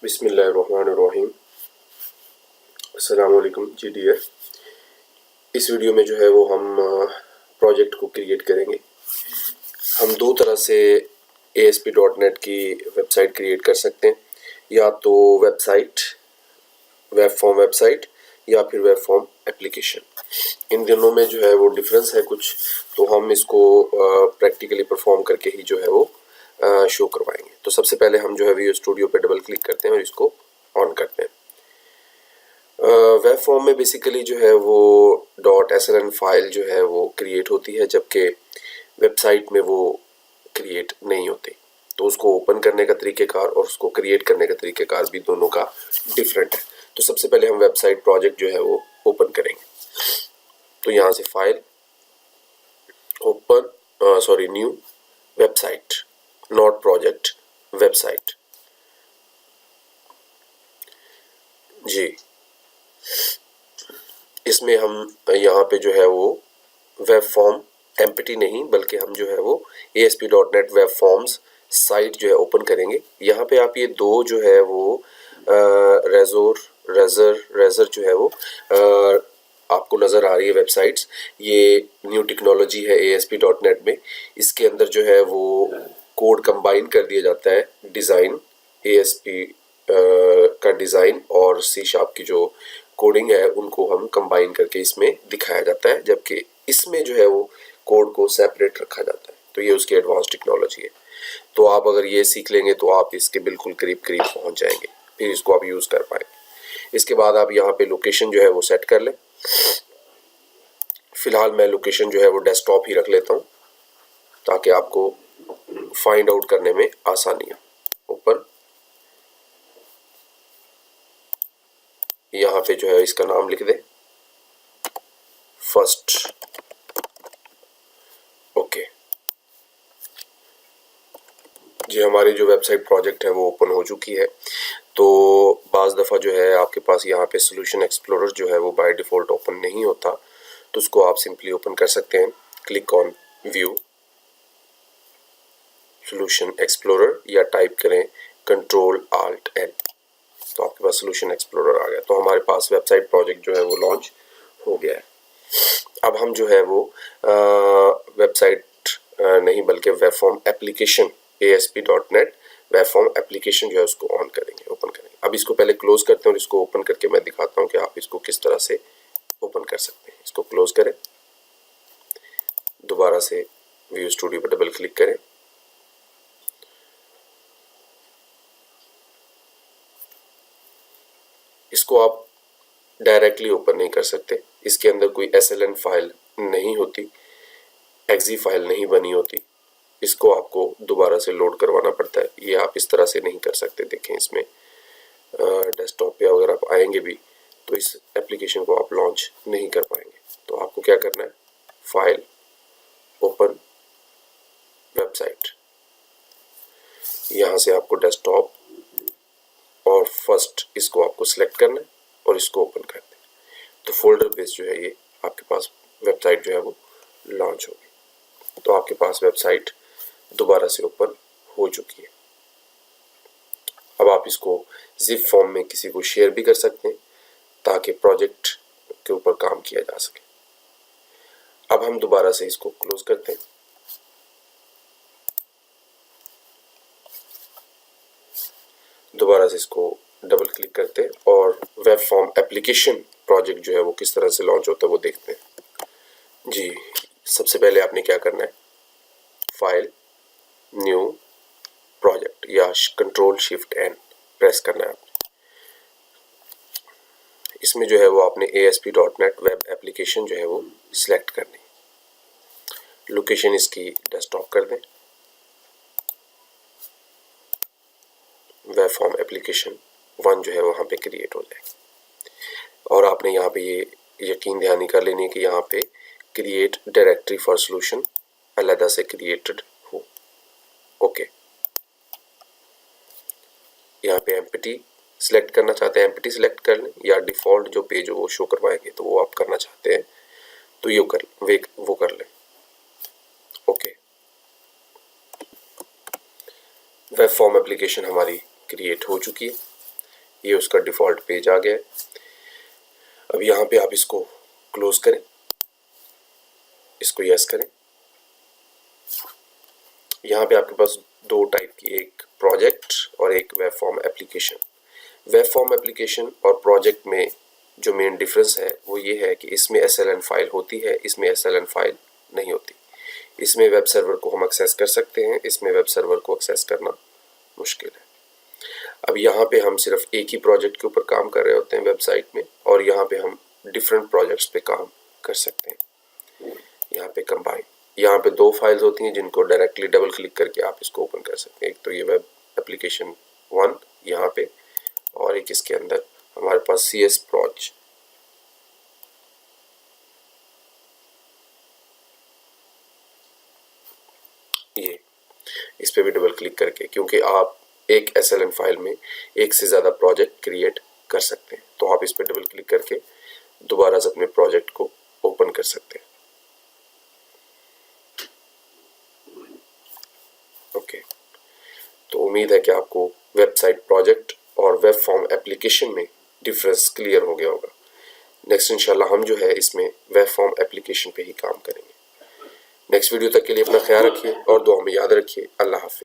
बिस्मिल्लाहिर्रहमानिर्रहीम। अस्सलाम वालेकुम जी डियर। इस वीडियो में जो है वो हम प्रोजेक्ट को क्रिएट करेंगे। हम दो तरह से ASP.NET की वेबसाइट क्रिएट कर सकते हैं, या तो वेबसाइट, वेब फॉर्म वेबसाइट, या फिर वेब फॉर्म एप्लीकेशन। इन दोनों में जो है वो डिफरेंस है कुछ, तो हम इसको प्रैक्टिकली परफॉर्म करके ही जो है वो शो करवाएंगे। तो सबसे पहले हम जो है वीडियो स्टूडियो पे डबल क्लिक करते हैं और इसको ऑन करते हैं। वेब फॉर्म में बेसिकली जो है वो .sln फाइल जो है वो क्रिएट होती है, जबकि वेबसाइट में वो क्रिएट नहीं होती। तो उसको ओपन करने का तरीक़ेकार और उसको क्रिएट करने का तरीक़ेकार भी दोनों का डिफरेंट है। तो सबसे पहले हम वेबसाइट प्रोजेक्ट जो है वो ओपन करेंगे। तो यहाँ से file, open, new, website, not project, website. जी, इसमें हम यहाँ पे जो है वो वेब फॉर्म एम्प्टी नहीं, बल्कि हम जो है वो ASP.NET वेब फॉर्म्स साइट जो है ओपन करेंगे। यहाँ पे आप ये दो जो है वो रेजर जो है वो आपको नज़र आ रही है वेबसाइट्स। ये न्यू टेक्नोलॉजी है ASP.NET में। इसके अंदर जो है वो कोड कंबाइन कर दिया जाता है। डिज़ाइन ASP का डिज़ाइन और C# की जो कोडिंग है उनको हम कंबाइन करके इसमें दिखाया जाता है, जबकि इसमें जो है वो कोड को सेपरेट रखा जाता है। तो ये उसकी एडवांस टेक्नोलॉजी है। तो आप अगर ये सीख लेंगे तो आप इसके बिल्कुल करीब करीब पहुंच जाएंगे, फिर इसको आप यूज़ कर पाएंगे। इसके बाद आप यहाँ पे लोकेशन जो है वो सेट कर लें। फिलहाल मैं लोकेशन जो है वो डेस्कटॉप ही रख लेता हूँ ताकि आपको फाइंड आउट करने में आसानी हो। ओपन, यहाँ पे जो है इसका नाम लिख दे, फर्स्ट। ओके जी, हमारी जो वेबसाइट प्रोजेक्ट है वो ओपन हो चुकी है। तो बाज़ दफ़ा जो है आपके पास यहाँ पे सोल्यूशन एक्सप्लोरर जो है वो बाय डिफ़ॉल्ट ओपन नहीं होता, तो उसको आप सिंपली ओपन कर सकते हैं। Click on view solution explorer, या टाइप करें Ctrl+Alt+L, तो आपके पास सोल्यूशन एक्सप्लोरर आ गया। तो हमारे पास वेबसाइट प्रोजेक्ट जो है वो लॉन्च हो गया है। अब हम जो है वो वेबसाइट नहीं बल्कि web form application ASP.NET web form application जो है उसको ऑन करेंगे, ओपन करेंगे। अब इसको पहले क्लोज करते हैं और इसको ओपन करके मैं दिखाता हूँ कि आप इसको किस तरह से ओपन कर सकते हैं। इसको क्लोज करें, दोबारा से व्यू स्टूडियो पर डबल क्लिक करें, इसको आप डायरेक्टली ओपन नहीं कर सकते। इसके अंदर कोई SLN फाइल नहीं होती, exe फाइल नहीं बनी होती। इसको आपको दोबारा से लोड करवाना पड़ता है। ये आप इस तरह से नहीं कर सकते। देखें, इसमें डेस्कटॉप पे अगर आप आएंगे भी तो इस एप्लीकेशन को आप लॉन्च नहीं कर पाएंगे। तो आपको क्या करना है, फाइल, ओपन, वेबसाइट, यहाँ से आपको डेस्कटॉप और फर्स्ट इसको आपको सिलेक्ट करना है और इसको ओपन कर दें। तो फोल्डर बेस जो है ये आपके पास वेबसाइट जो है वो लॉन्च होगी। तो आपके पास वेबसाइट दोबारा से ओपन हो चुकी है। अब आप इसको जिप फॉर्म में किसी को शेयर भी कर सकते हैं ताकि प्रोजेक्ट के ऊपर काम किया जा सके। अब हम दोबारा से इसको क्लोज करते हैं, दोबारा से इसको डबल क्लिक करते हैं और वेब फॉर्म एप्लीकेशन प्रोजेक्ट जो है वो किस तरह से लॉन्च होता है वो देखते हैं। जी, सबसे पहले आपने क्या करना है, फाइल, न्यू, प्रोजेक्ट, या Ctrl+Shift+N प्रेस करना है आपने। इसमें जो है वो आपने ASP.NET वेब एप्लीकेशन जो है वो सिलेक्ट करनी है। लोकेशन इसकी डेस्कटॉप कर दें, वेब फॉर्म एप्लीकेशन 1 जो है वहाँ पे क्रिएट हो जाएगी। और आपने यहाँ पे ये यकीन दहानी कर लेनी है कि यहाँ पे क्रिएट डायरेक्टरी फॉर सोल्यूशन अलग से क्रिएटेड हो। ओके, यहाँ पे एम्प्टी सिलेक्ट करना चाहते हैं, एम्प्टी सिलेक्ट कर लें, या डिफ़ॉल्ट जो पेज वो शो करवाएंगे तो वो आप करना चाहते हैं तो ये वो कर लें। ओके, वेब फॉर्म एप्लीकेशन हमारी क्रिएट हो चुकी है। ये उसका डिफ़ॉल्ट पेज आ गया है। अब यहाँ पे आप इसको क्लोज़ करें, इसको यस करें। यहाँ पे आपके पास दो टाइप की, एक प्रोजेक्ट और एक web form application. Web form application और प्रोजेक्ट में जो मेन डिफरेंस है वो ये है कि इसमें SLN फाइल होती है, इसमें SLN फाइल नहीं होती। इसमें वेब सर्वर को हम एक्सेस कर सकते हैं, इसमें वेब सर्वर को एक्सेस करना मुश्किल है। अब यहाँ पे हम सिर्फ एक ही प्रोजेक्ट के ऊपर काम कर रहे होते हैं वेबसाइट में, और यहाँ पे हम डिफरेंट प्रोजेक्ट्स पे काम कर सकते हैं। यहाँ पे कंबाइन, यहाँ पे दो फाइल्स होती हैं जिनको डायरेक्टली डबल क्लिक करके आप इसको ओपन कर सकते हैं। एक तो ये वेब एप्लीकेशन 1 यहाँ पे, और एक इसके अंदर हमारे पास CS प्रोज। ये इस पे भी डबल क्लिक करके, क्योंकि आप एक SLN फाइल में एक से ज़्यादा प्रोजेक्ट क्रिएट कर सकते हैं, तो आप इस पे डबल क्लिक करके दोबारा से अपने प्रोजेक्ट को ओपन कर सकते हैं। ओके, तो उम्मीद है कि आपको वेबसाइट प्रोजेक्ट और वेब फॉर्म एप्लीकेशन में डिफरेंस क्लियर हो गया होगा। नेक्स्ट इंशाल्लाह हम जो है इसमें वेब फॉर्म एप्लीकेशन पे ही काम करेंगे। नेक्स्ट वीडियो तक के लिए अपना ख्याल रखिए और दुआ में याद रखिए। अल्लाह हाफिज़।